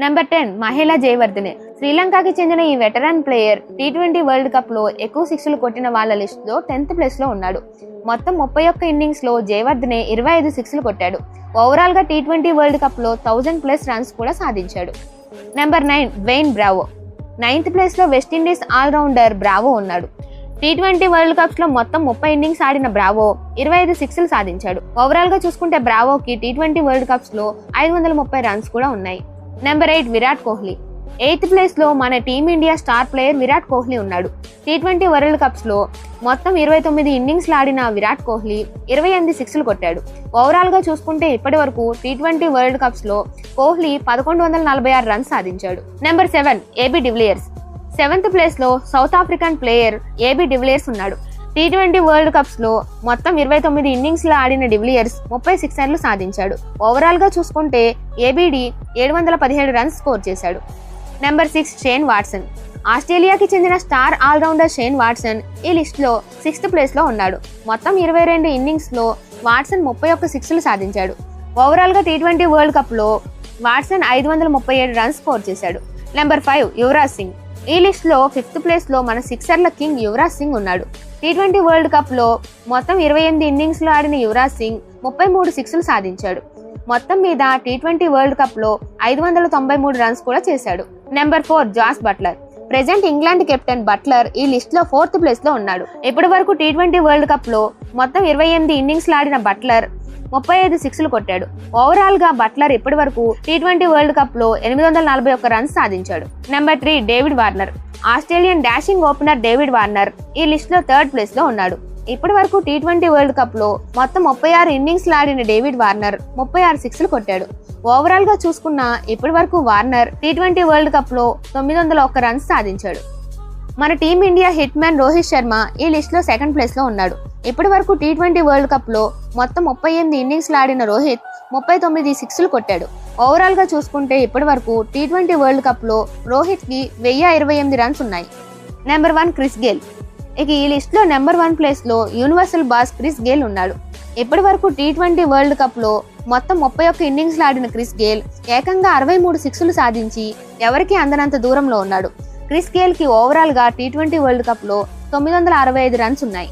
Number 10 Mahela Jayawardene. శ్రీలంకకి చెందిన ఈ veteran player T20 world cup లో ఎక్కువ సిక్స్లు కొట్టిన వాళ్ళ లిస్ట్ లో 10th ప్లేస్ లో ఉన్నాడు. మొత్తం 31 ఇన్నింగ్స్ లో జయవర్ధనే 25 సిక్స్లు కొట్టాడు. ఓవరాల్ గా T20 వరల్డ్ కప్ లో 1000+ రన్స్ కూడా సాధించాడు. Number 9 Dwayne Bravo. 9th place లో వెస్టిండీస్ ఆల్రౌండర్ బ్రావో ఉన్నాడు. T20 వరల్డ్ కప్స్ లో మొత్తం 30 ఇన్నింగ్స్ ఆడిన బ్రావో 25 సిక్స్లు సాధించాడు. ఓవరాల్ గా చూసుకుంటే బ్రావోకి T20 వరల్డ్ కప్స్ లో 530 రన్స్ కూడా ఉన్నాయి. Number 8 Virat Kohli. 8th place లో మన team India star player Virat Kohli ఉన్నాడు. T20 వరల్డ్ కప్స్ లో మొత్తం 29 ఇన్నింగ్స్లు ఆడిన విరాట్ కోహ్లీ 28 సిక్స్లు కొట్టాడు. ఓవరాల్ గా చూసుకుంటే ఇప్పటి వరకు T20 వరల్డ్ కప్స్ లో కోహ్లీ 1146 రన్స్ సాధించాడు. Number 7 AB de Villiers. 7th place లో South African player AB de Villiers ఉన్నాడు. T20 వరల్డ్ కప్స్ లో మొత్తం 29 ఇన్నింగ్స్ లో ఆడిన డివిలియర్స్ 30 సిక్సర్లు సాధించాడు. ఓవరాల్ గా చూసుకుంటే ఏబీడి 717 రన్స్ స్కోర్ చేశాడు. Number 6 Shane Watson. ఆస్ట్రేలియాకి చెందిన స్టార్ ఆల్రౌండర్ షేన్ వాట్సన్ ఈ లిస్ట్ లో 6th ప్లేస్ లో ఉన్నాడు. మొత్తం 22 ఇన్నింగ్స్ లో వాట్సన్ 31 సిక్స్లు సాధించాడు. ఓవరాల్ గా T20 వరల్డ్ కప్ లో వాట్సన్ 537 రన్స్ స్కోర్ చేశాడు. నెంబర్ 5 యువరాజ్ సింగ్. ఈ లిస్ట్ లో 5th ప్లేస్ లో మన సిక్సర్ల కింగ్ యువరాజ్ సింగ్ ఉన్నాడు. T20 వరల్డ్ కప్ లో మొత్తం 28 ఇన్నింగ్స్ లో ఆడిన యువరాజ్ సింగ్ 33 సిక్స్లు సాధించాడు. మొత్తం మీద T20 వరల్డ్ కప్ లో 593 రన్స్ కూడా చేశాడు. Number 4 Jos Buttler. Present England captain Buttler ఈ లిస్ట్ లో 4th ప్లేస్ లో ఉన్నాడు. ఇప్పటి వరకు T20 వరల్డ్ కప్ లో మొత్తం 28 ఇన్నింగ్స్ లో ఆడిన బట్లర్ 35 సిక్స్లు కొట్టాడు. ఓవరాల్ గా బట్లర్ ఇప్పటి వరకు T20 వరల్డ్ కప్ లో 841 రన్స్ సాధించాడు. Number 3 David Warner. Australian dashing opener David Warner ఈ లిస్ట్ లో 3rd ప్లేస్ లో ఉన్నాడు. ఇప్పటి వరకు T20 వరల్డ్ కప్ లో మొత్తం 36 ఇన్నింగ్స్ లో ఆడిన డేవిడ్ వార్నర్ 36 సిక్స్లు కొట్టాడు. ఓవరాల్ గా చూసుకున్న ఇప్పటి వరకు వార్నర్ T20 వరల్డ్ కప్ లో 901 రన్స్ సాధించాడు. మన team India hit man Rohit Sharma ఈ లిస్ట్ లో 2nd ప్లేస్ లో ఉన్నాడు. ఇప్పటి వరకు T20 వరల్డ్ కప్ లో మొత్తం 38 ఇన్నింగ్స్ లో ఆడిన రోహిత్ 39 సిక్స్లు కొట్టాడు. ఓవరాల్ గా చూసుకుంటే ఇప్పటి వరకు T20 వరల్డ్ కప్ లో రోహిత్ కి 1028 రన్స్ ఉన్నాయి. Number 1 Chris Gayle. ఇక ఈ లిస్ట్ లో నెంబర్ 1 ప్లేస్ లో యూనివర్సల్ బాస్ క్రిస్ గేల్ ఉన్నాడు. ఇప్పటి వరకు T20 వరల్డ్ కప్ లో మొత్తం 31 ఇన్నింగ్స్ లో ఆడిన క్రిస్ గేల్ ఏకంగా 63 సిక్స్లు సాధించి ఎవరికి అందనంత దూరంలో ఉన్నాడు. క్రిస్ గేల్ కి ఓవరాల్ గా T20 వరల్డ్ కప్ లో 965 రన్స్ ఉన్నాయి.